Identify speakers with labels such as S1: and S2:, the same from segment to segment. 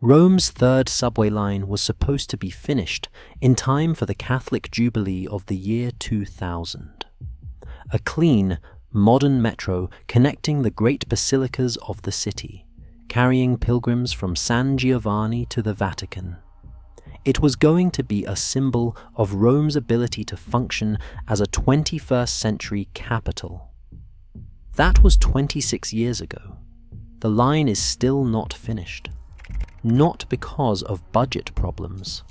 S1: Rome's third subway line was supposed to be finished in time for the Catholic Jubilee of the year 2000. A clean, modern metro connecting the great basilicas of the city, carrying pilgrims from San Giovanni to the Vatican. It was going to be a symbol of Rome's ability to function as a 21st century capital. That was 26 years ago. The line is still not finished. Not because of budget problems,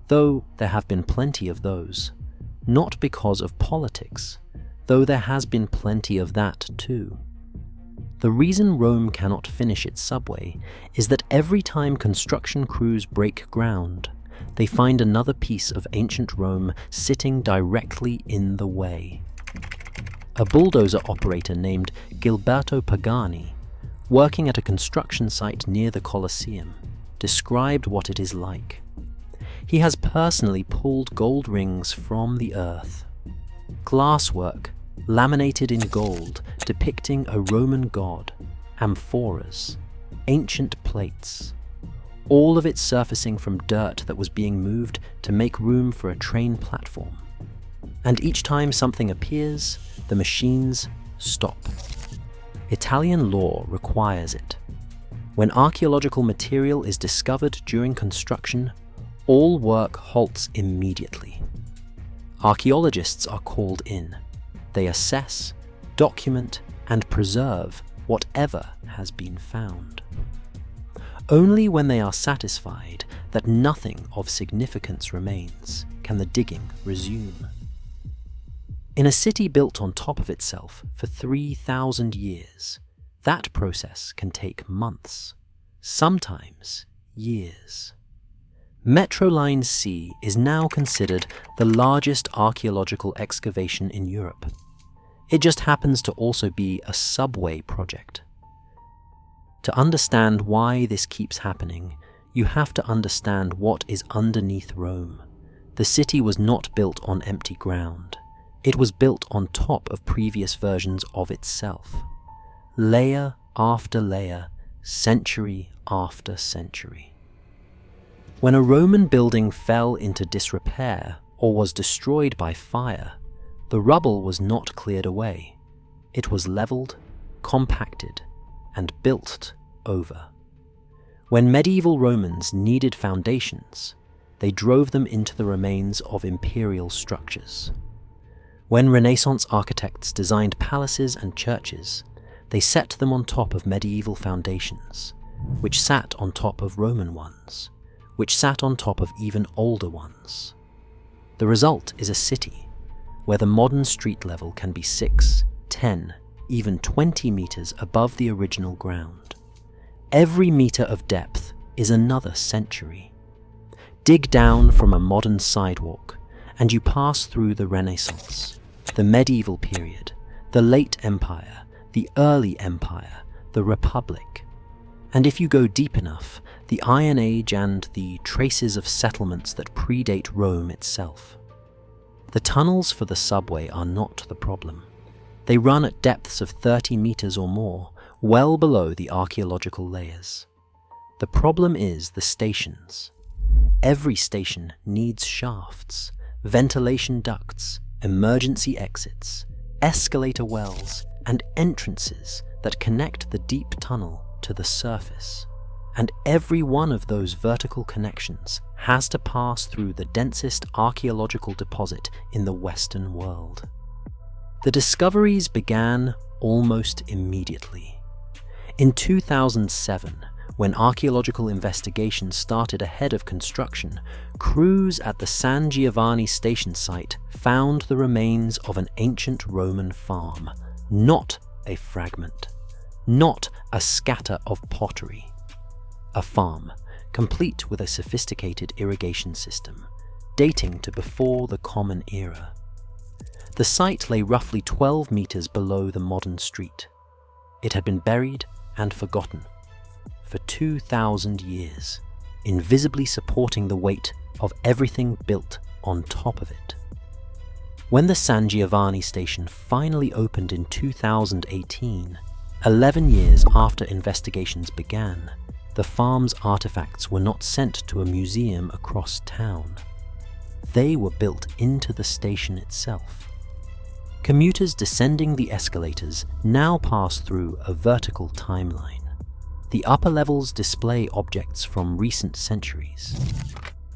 S1: though there have been plenty of those. Not because of politics, though there has been plenty of that too. The reason Rome cannot finish its subway is that every time construction crews break ground, they find another piece of ancient Rome sitting directly in the way. A bulldozer operator named Gilberto Pagani, working at a construction site near the Colosseum, described what it is like. He has personally pulled gold rings from the earth. Glasswork, laminated in gold, depicting a Roman god, amphoras, ancient plates, all of it surfacing from dirt that was being moved to make room for a train platform. And each time something appears, the machines stop. Italian law requires it. When archaeological material is discovered during construction, all work halts immediately. Archaeologists are called in. They assess, document, and preserve whatever has been found. Only when they are satisfied that nothing of significance remains can the digging resume. In a city built on top of itself for 3,000 years, that process can take months, sometimes years. Metroline C is now considered the largest archaeological excavation in Europe. It just happens to also be a subway project. To understand why this keeps happening, you have to understand what is underneath Rome. The city was not built on empty ground. It was built on top of previous versions of itself. Layer after layer, century after century. When a Roman building fell into disrepair or was destroyed by fire, the rubble was not cleared away. It was leveled, compacted, and built over. When medieval Romans needed foundations, they drove them into the remains of imperial structures. When Renaissance architects designed palaces and churches, they set them on top of medieval foundations, which sat on top of Roman ones, which sat on top of even older ones. The result is a city where the modern street level can be 6, 10, even 20 meters above the original ground. Every meter of depth is another century. Dig down from a modern sidewalk, and you pass through the Renaissance, the medieval period, the late Empire, the early Empire, the Republic. And if you go deep enough, the Iron Age and the traces of settlements that predate Rome itself. The tunnels for the subway are not the problem. They run at depths of 30 meters or more, well below the archaeological layers. The problem is the stations. Every station needs shafts, ventilation ducts, emergency exits, escalator wells, and entrances that connect the deep tunnel to the surface. And every one of those vertical connections has to pass through the densest archaeological deposit in the Western world. The discoveries began almost immediately. In 2007, when archaeological investigations started ahead of construction, crews at the San Giovanni station site found the remains of an ancient Roman farm, not a fragment, not a scatter of pottery. A farm, complete with a sophisticated irrigation system, dating to before the Common Era. The site lay roughly 12 meters below the modern street. It had been buried and forgotten for 2,000 years, invisibly supporting the weight of everything built on top of it. When the San Giovanni station finally opened in 2018, 11 years after investigations began, the farm's artifacts were not sent to a museum across town. They were built into the station itself. Commuters descending the escalators now pass through a vertical timeline. The upper levels display objects from recent centuries.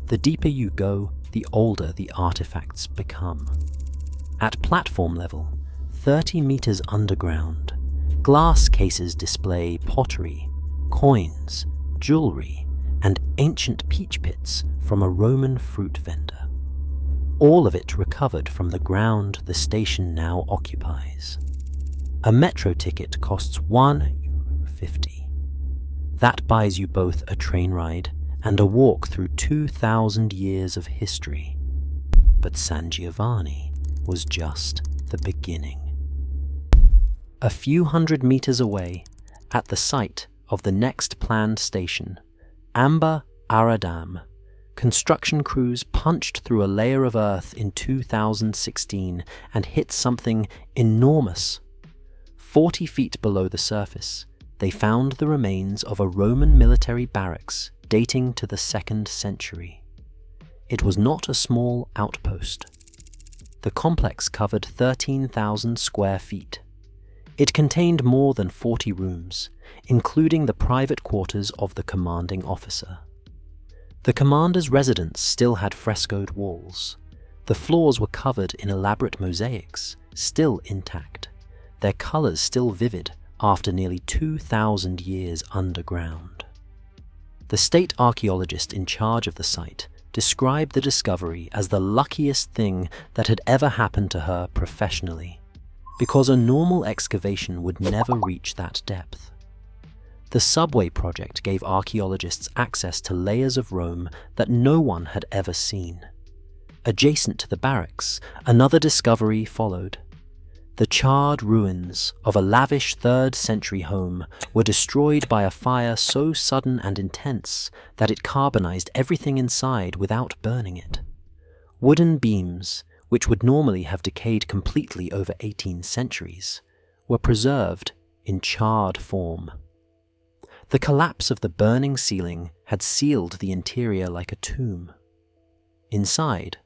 S1: The deeper you go, the older the artifacts become. At platform level, 30 meters underground, glass cases display pottery, coins, jewelry, and ancient peach pits from a Roman fruit vendor. All of it recovered from the ground the station now occupies. A metro ticket costs €1.50. That buys you both a train ride and a walk through 2,000 years of history. But San Giovanni was just the beginning. A few hundred meters away, at the site of the next planned station, Amba Aradam, construction crews punched through a layer of earth in 2016 and hit something enormous. 40 feet below the surface, they found the remains of a Roman military barracks dating to the 2nd century. It was not a small outpost. The complex covered 13,000 square feet. It contained more than 40 rooms, including the private quarters of the commanding officer. The commander's residence still had frescoed walls. The floors were covered in elaborate mosaics, still intact, their colors still vivid after nearly 2,000 years underground. The state archaeologist in charge of the site described the discovery as the luckiest thing that had ever happened to her professionally, because a normal excavation would never reach that depth. The subway project gave archaeologists access to layers of Rome that no one had ever seen. Adjacent to the barracks, another discovery followed. The charred ruins of a lavish 3rd century home were destroyed by a fire so sudden and intense that it carbonized everything inside without burning it. Wooden beams, which would normally have decayed completely over 18 centuries, were preserved in charred form. The collapse of the burning ceiling had sealed the interior like a tomb. Inside,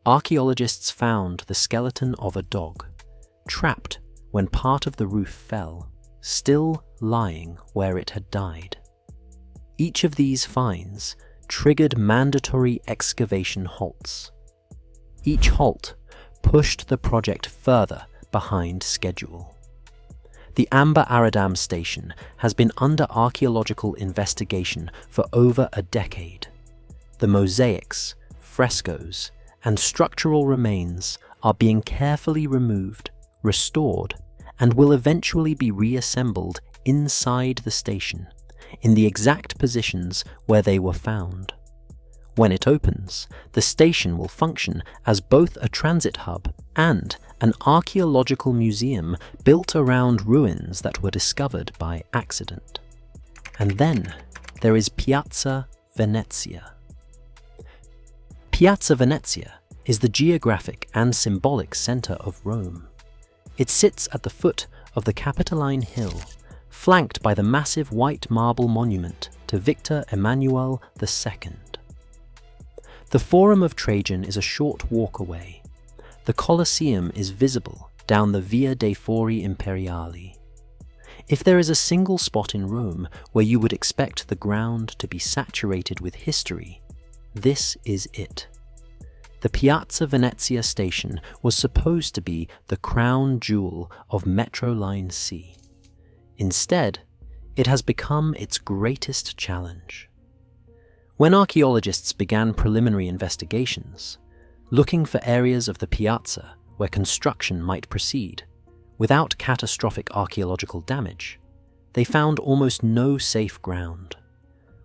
S1: archaeologists found the skeleton of a dog, trapped when part of the roof fell, still lying where it had died. Each of these finds triggered mandatory excavation halts. Each halt pushed the project further behind schedule. The Amba Aradam station has been under archaeological investigation for over a decade. The mosaics, frescoes, and structural remains are being carefully removed, restored, and will eventually be reassembled inside the station, in the exact positions where they were found. When it opens, the station will function as both a transit hub and an archaeological museum built around ruins that were discovered by accident. And then there is Piazza Venezia. Piazza Venezia is the geographic and symbolic center of Rome. It sits at the foot of the Capitoline Hill, flanked by the massive white marble monument to Victor Emmanuel II. The Forum of Trajan is a short walk away. The Colosseum is visible down the Via dei Fori Imperiali. If there is a single spot in Rome where you would expect the ground to be saturated with history, this is it. The Piazza Venezia station was supposed to be the crown jewel of Metro Line C. Instead, it has become its greatest challenge. When archaeologists began preliminary investigations, looking for areas of the piazza where construction might proceed without catastrophic archaeological damage, they found almost no safe ground.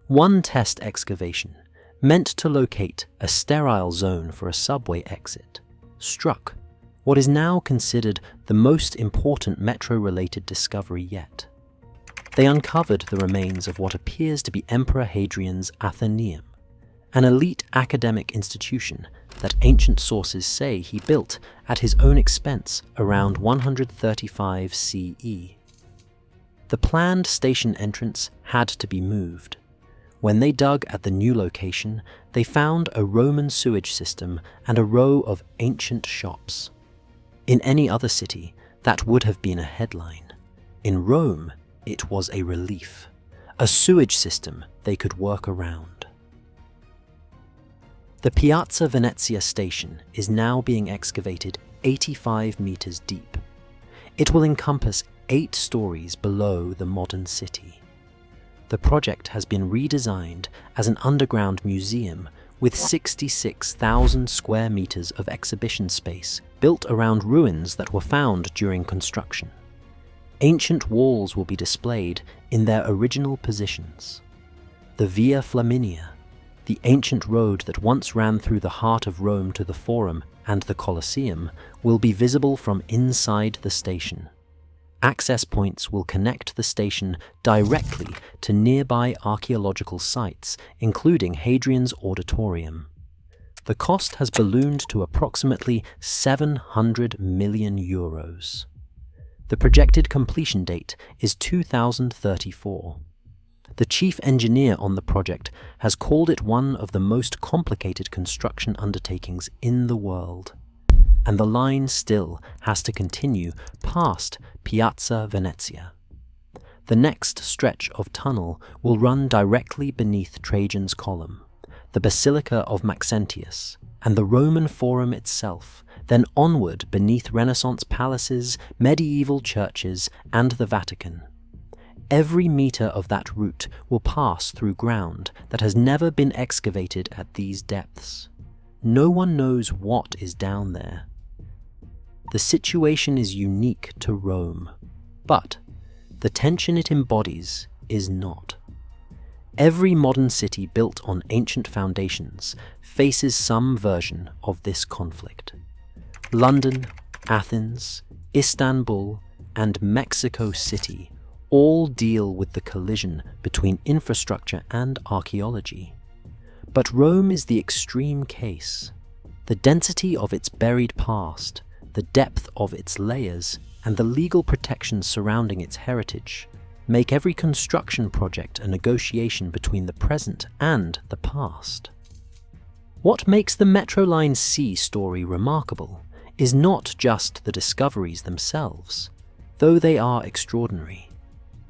S1: One test excavation, meant to locate a sterile zone for a subway exit, struck what is now considered the most important metro-related discovery yet. They uncovered the remains of what appears to be Emperor Hadrian's Athenaeum, an elite academic institution that ancient sources say he built at his own expense around 135 CE. The planned station entrance had to be moved, When they dug at the new location, they found a Roman sewage system and a row of ancient shops. In any other city, that would have been a headline. In Rome, it was a relief, a sewage system they could work around. The Piazza Venezia station is now being excavated 85 meters deep. It will encompass 8 stories below the modern city. The project has been redesigned as an underground museum with 66,000 square meters of exhibition space built around ruins that were found during construction. Ancient walls will be displayed in their original positions. The Via Flaminia, the ancient road that once ran through the heart of Rome to the Forum and the Colosseum, will be visible from inside the station. Access points will connect the station directly to nearby archaeological sites, including Hadrian's auditorium. The cost has ballooned to approximately 700 million euros. The projected completion date is 2034. The chief engineer on the project has called it one of the most complicated construction undertakings in the world. And the line still has to continue past Piazza Venezia. The next stretch of tunnel will run directly beneath Trajan's Column, the Basilica of Maxentius, and the Roman Forum itself, then onward beneath Renaissance palaces, medieval churches, and the Vatican. Every meter of that route will pass through ground that has never been excavated at these depths. No one knows what is down there. The situation is unique to Rome, but the tension it embodies is not. Every modern city built on ancient foundations faces some version of this conflict. London, Athens, Istanbul, and Mexico City all deal with the collision between infrastructure and archaeology. But Rome is the extreme case. The density of its buried past, the depth of its layers, and the legal protections surrounding its heritage make every construction project a negotiation between the present and the past. What makes the Metro Line C story remarkable is not just the discoveries themselves, though they are extraordinary.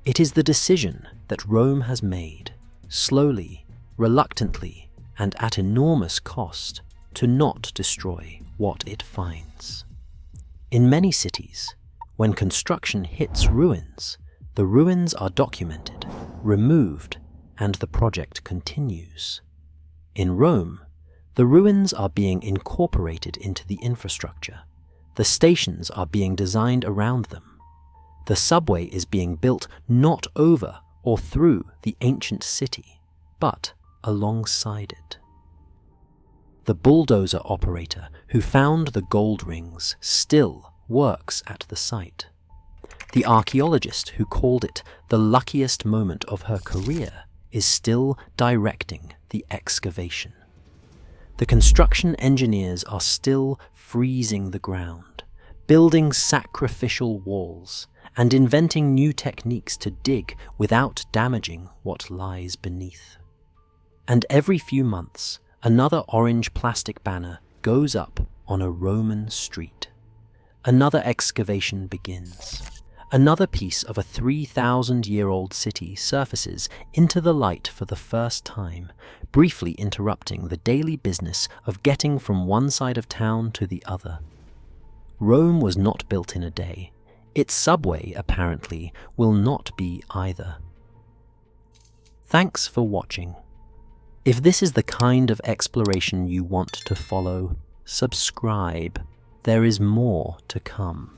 S1: It is the decision that Rome has made, slowly, reluctantly, and at enormous cost, to not destroy what it finds. In many cities, when construction hits ruins, the ruins are documented, removed, and the project continues. In Rome, the ruins are being incorporated into the infrastructure. The stations are being designed around them. The subway is being built not over or through the ancient city, but alongside it. The bulldozer operator who found the gold rings still works at the site. The archaeologist who called it the luckiest moment of her career is still directing the excavation. The construction engineers are still freezing the ground, building sacrificial walls, and inventing new techniques to dig without damaging what lies beneath. And every few months, another orange plastic banner goes up on a Roman street. Another excavation begins. Another piece of a 3,000-year-old city surfaces into the light for the first time, briefly interrupting the daily business of getting from one side of town to the other. Rome was not built in a day. Its subway, apparently, will not be either. Thanks for watching. If this is the kind of exploration you want to follow, subscribe. There is more to come.